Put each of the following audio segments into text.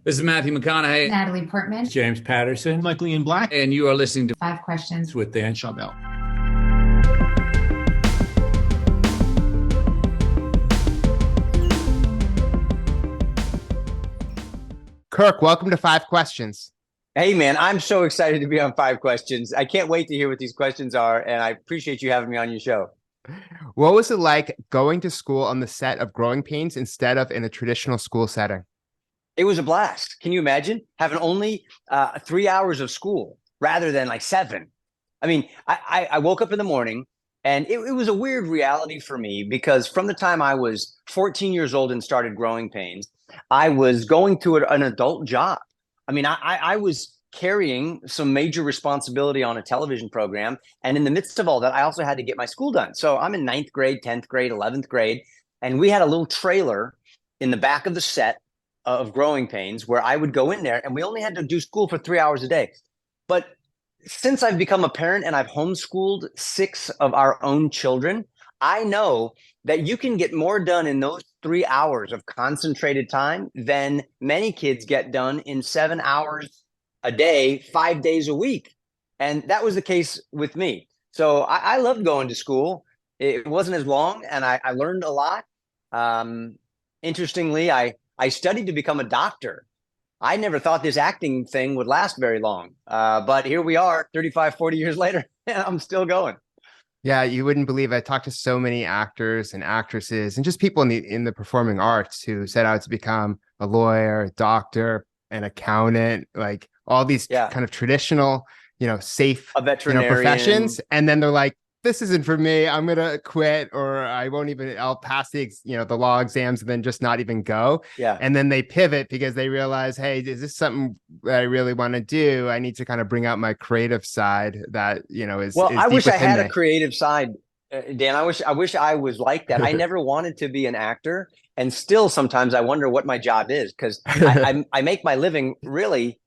This is Matthew McConaughey. Natalie Portman. James Patterson. Michael Ian Black. And you are listening to Five Questions with Dan Schawbel. Kirk, welcome to Five Questions. Hey, man, I'm so excited to be on Five Questions. I can't wait to hear what these questions are, and I appreciate you having me on your show. What was it like going to school on the set of Growing Pains instead of in a traditional school setting? It was a blast. Can you imagine having only 3 hours of school rather than like 7? I mean, I woke up in the morning, and it was a weird reality for me because from the time I was 14 years old and started Growing Pains, I was going to an adult job. I mean, I was carrying some major responsibility on a television program. And in the midst of all that, I also had to get my school done. So I'm in 9th grade, 10th grade, 11th grade. And we had a little trailer in the back of the set of Growing Pains where I would go in there, and we only had to do school for 3 hours a day. But since I've become a parent and I've homeschooled 6 of our own children, I know that you can get more done in those 3 hours of concentrated time than many kids get done in 7 hours a day, 5 days a week. And that was the case with me. So I loved going to school. It wasn't as long, and I learned a lot. Interestingly, I studied to become a doctor. I never thought this acting thing would last very long. But here we are 35, 40 years later, and I'm still going. Yeah, you wouldn't believe I talked to so many actors and actresses and just people in the performing arts who set out to become a lawyer, a doctor, an accountant, like all these kind of traditional, safe professions. And then they're like, this isn't for me. I'm going to quit, or I'll pass the law exams and then just not even go. Yeah. And then they pivot because they realize, hey, is this something that I really want to do? I need to kind of bring out my creative side that, is. Well, is I wish I had me. a creative side, Dan. I wish I was like that. I never wanted to be an actor. And still sometimes I wonder what my job is, because I make my living really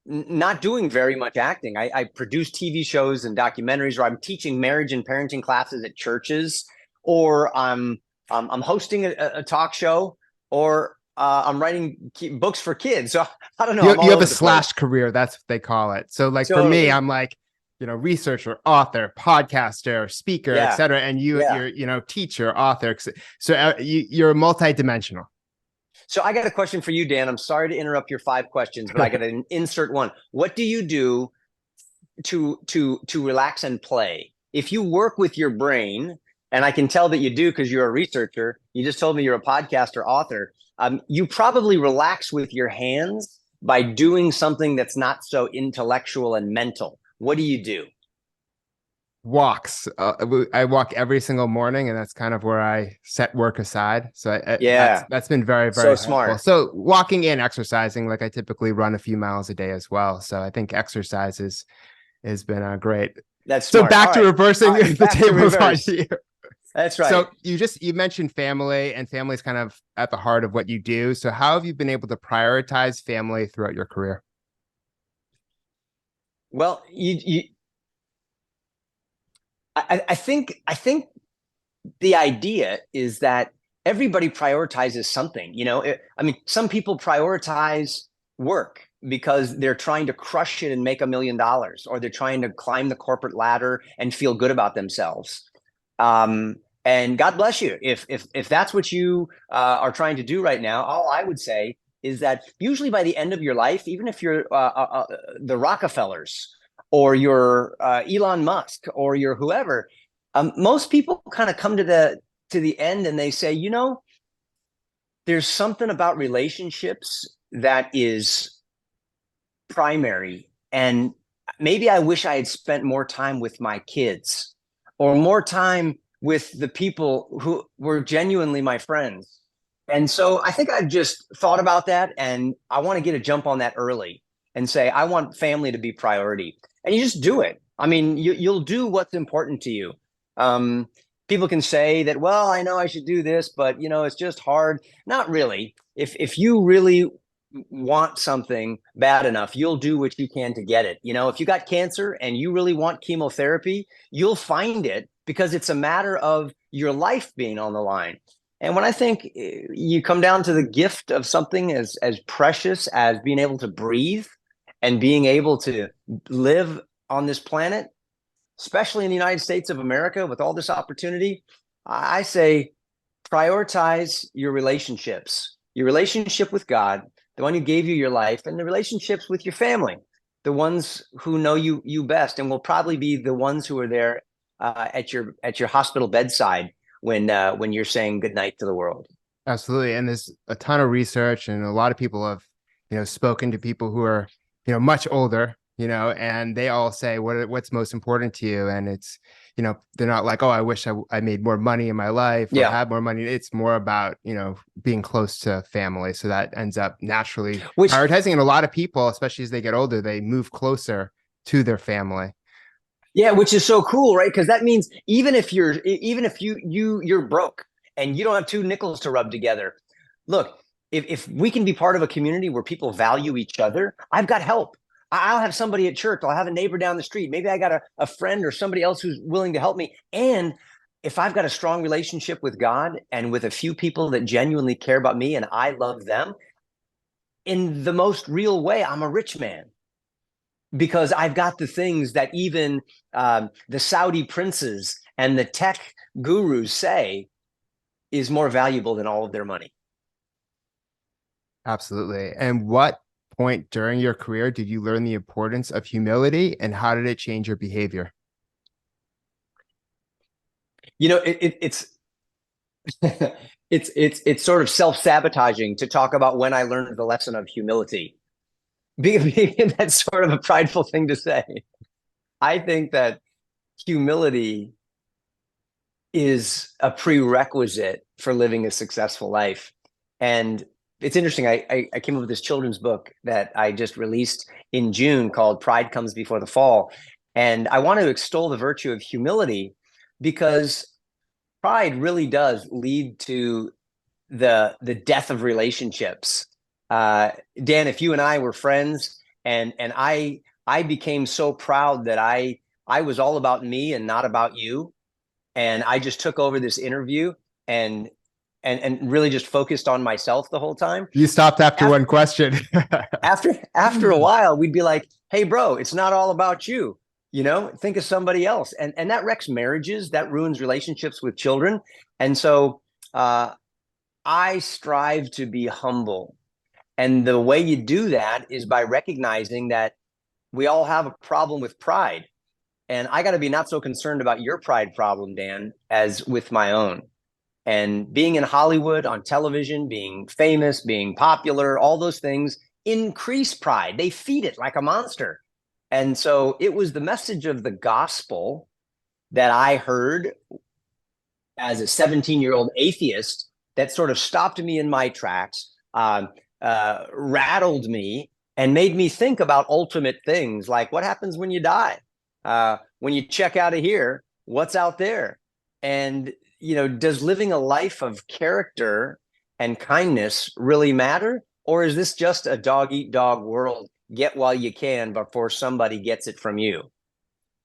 not doing very much acting. I produce TV shows and documentaries, or I'm teaching marriage and parenting classes at churches, or I'm hosting a talk show, or I'm writing books for kids. So I don't know. You have a slash career. That's what they call it. So for me, I'm like, researcher, author, podcaster, speaker, etc. And you're teacher, author. So you're multidimensional. So I got a question for you, Dan. I'm sorry to interrupt your 5 questions, but I got to insert one. What do you do to relax and play? If you work with your brain, and I can tell that you do because you're a researcher, you just told me you're a podcaster, author, you probably relax with your hands by doing something that's not so intellectual and mental. What do you do? Walks. I walk every single morning, and that's kind of where I set work aside. So that's been very, very smart. So walking and exercising, like I typically run a few miles a day as well. So I think exercise has been great. That's smart. So back to reversing the tables on you. That's right. So you mentioned family, and family is kind of at the heart of what you do. So how have you been able to prioritize family throughout your career? Well, I think the idea is that everybody prioritizes something. Some people prioritize work because they're trying to crush it and make $1 million, or they're trying to climb the corporate ladder and feel good about themselves. And God bless you if that's what you are trying to do right now. All I would say is that usually by the end of your life, even if you're the Rockefellers, or you're Elon Musk, or you're whoever, most people kind of come to the end and they say, there's something about relationships that is primary, and maybe I wish I had spent more time with my kids, or more time with the people who were genuinely my friends. And so I think I've just thought about that, and I want to get a jump on that early and say, I want family to be priority. And you just do it. I mean, you'll do what's important to you. People can say that, well, I know I should do this, but it's just hard. Not really. If you really want something bad enough, you'll do what you can to get it. If you got cancer and you really want chemotherapy, you'll find it, because it's a matter of your life being on the line. And when I think you come down to the gift of something as precious as being able to breathe and being able to live on this planet, especially in the United States of America with all this opportunity, I say prioritize your relationships, your relationship with God, the one who gave you your life, and the relationships with your family, the ones who know you best and will probably be the ones who are there at your hospital bedside when you're saying goodnight to the world. Absolutely. And there's a ton of research, and a lot of people have, spoken to people who are, much older, and they all say what's most important to you. And it's, they're not like, oh, I wish I made more money in my life or had more money. It's more about, being close to family. So that ends up naturally prioritizing. And a lot of people, especially as they get older, they move closer to their family. Yeah, which is so cool, right? Because that means even if you're broke and you don't have two nickels to rub together, look, if we can be part of a community where people value each other, I've got help. I'll have somebody at church. I'll have a neighbor down the street. Maybe I got a friend or somebody else who's willing to help me. And if I've got a strong relationship with God and with a few people that genuinely care about me and I love them, in the most real way, I'm a rich man. Because I've got the things that even the Saudi princes and the tech gurus say is more valuable than all of their money. Absolutely. And what point during your career did you learn the importance of humility, and how did it change your behavior? It's it's sort of self-sabotaging to talk about when I learned the lesson of humility. That's sort of a prideful thing to say. I think that humility is a prerequisite for living a successful life. And it's interesting. I came up with this children's book that I just released in June called Pride Comes Before the Fall. And I want to extol the virtue of humility because pride really does lead to the death of relationships. Dan, if you and I were friends and I became so proud that I was all about me and not about you, and I just took over this interview and really just focused on myself the whole time. You stopped after one question. after a while, we'd be like, hey, bro, it's not all about you. Think of somebody else. And that wrecks marriages, that ruins relationships with children. And so I strive to be humble. And the way you do that is by recognizing that we all have a problem with pride. And I got to be not so concerned about your pride problem, Dan, as with my own. And being in Hollywood, on television, being famous, being popular, all those things increase pride. They feed it like a monster. And so it was the message of the gospel that I heard as a 17-year-old atheist that sort of stopped me in my tracks, rattled me, and made me think about ultimate things like what happens when you die? When you check out of here, what's out there? And, does living a life of character and kindness really matter? Or is this just a dog-eat-dog world? Get while you can before somebody gets it from you.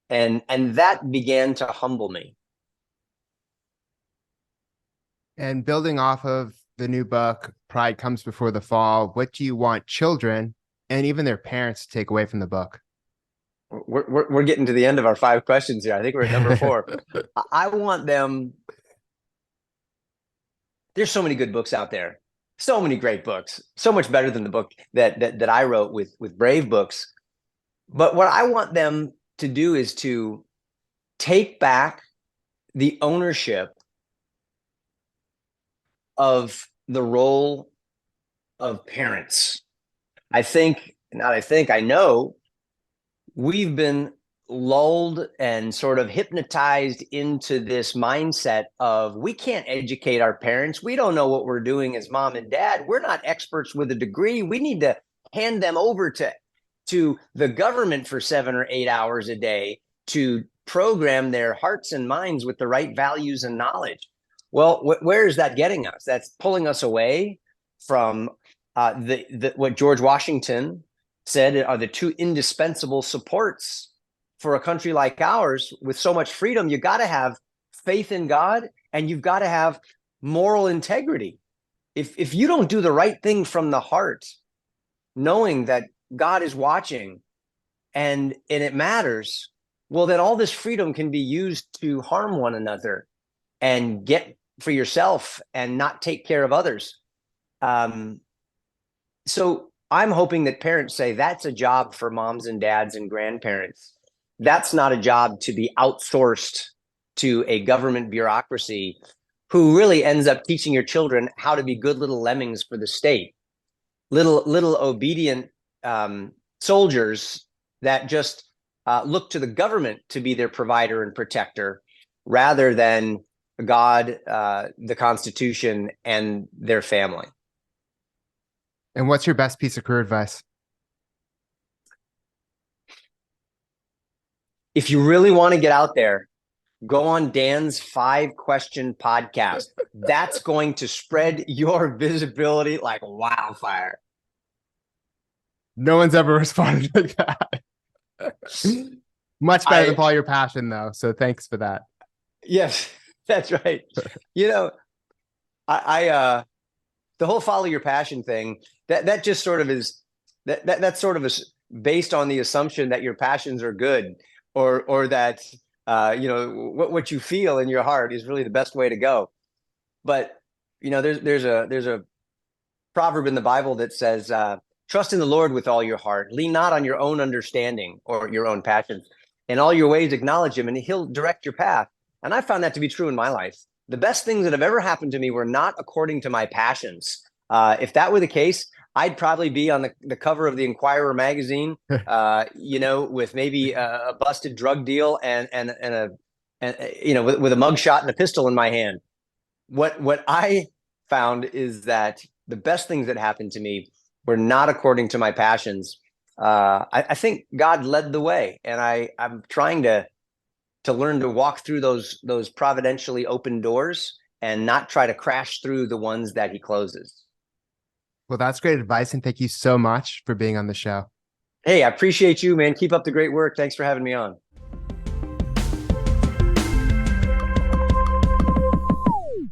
And that began to humble me. And building off of the new book, Pride Comes Before the Fall, what do you want children and even their parents to take away from the book? We're getting to the end of our 5 questions here. I think we're at number 4. I want them. There's so many good books out there. So many great books, so much better than the book that I wrote with Brave Books. But what I want them to do is to take back the ownership of the role of parents. I know we've been lulled and sort of hypnotized into this mindset of we can't educate our parents. We don't know what we're doing as mom and dad. We're not experts with a degree. We need to hand them over to the government for 7 or 8 hours a day to program their hearts and minds with the right values and knowledge. Well, where is that getting us? That's pulling us away from what George Washington said are the 2 indispensable supports for a country like ours with so much freedom. You got to have faith in God, and you've got to have moral integrity. If you don't do the right thing from the heart, knowing that God is watching and it matters, well, then all this freedom can be used to harm one another and get for yourself and not take care of others. So I'm hoping that parents say that's a job for moms and dads and grandparents. That's not a job to be outsourced to a government bureaucracy who really ends up teaching your children how to be good little lemmings for the state, little obedient soldiers that just look to the government to be their provider and protector rather than God, the Constitution, and their family. And what's your best piece of career advice? If you really want to get out there, go on Dan's 5-question podcast. That's going to spread your visibility like wildfire. No one's ever responded like that. Much better than Follow Your Passion, though. So thanks for that. Yes, that's right. You know, I the whole Follow Your Passion thing, that just sort of is that sort of is based on the assumption that your passions are good, or that you know, what you feel in your heart is really the best way to go. But you know, there's a proverb in the Bible that says, trust in the Lord with all your heart, lean not on your own understanding or your own passions. In all your ways acknowledge him and he'll direct your path. And I found that to be true in my life. The best things that have ever happened to me were not according to my passions. If that were the case, I'd probably be on the cover of the Inquirer magazine, you know, with maybe a busted drug deal and you know, with a mugshot and a pistol in my hand. What I found is that the best things that happened to me were not according to my passions. I think God led the way, and I'm trying to learn to walk through those providentially open doors and not try to crash through the ones that he closes. Well, that's great advice, and thank you so much for being on the show. Hey, I appreciate you, man. Keep up the great work. Thanks for having me on.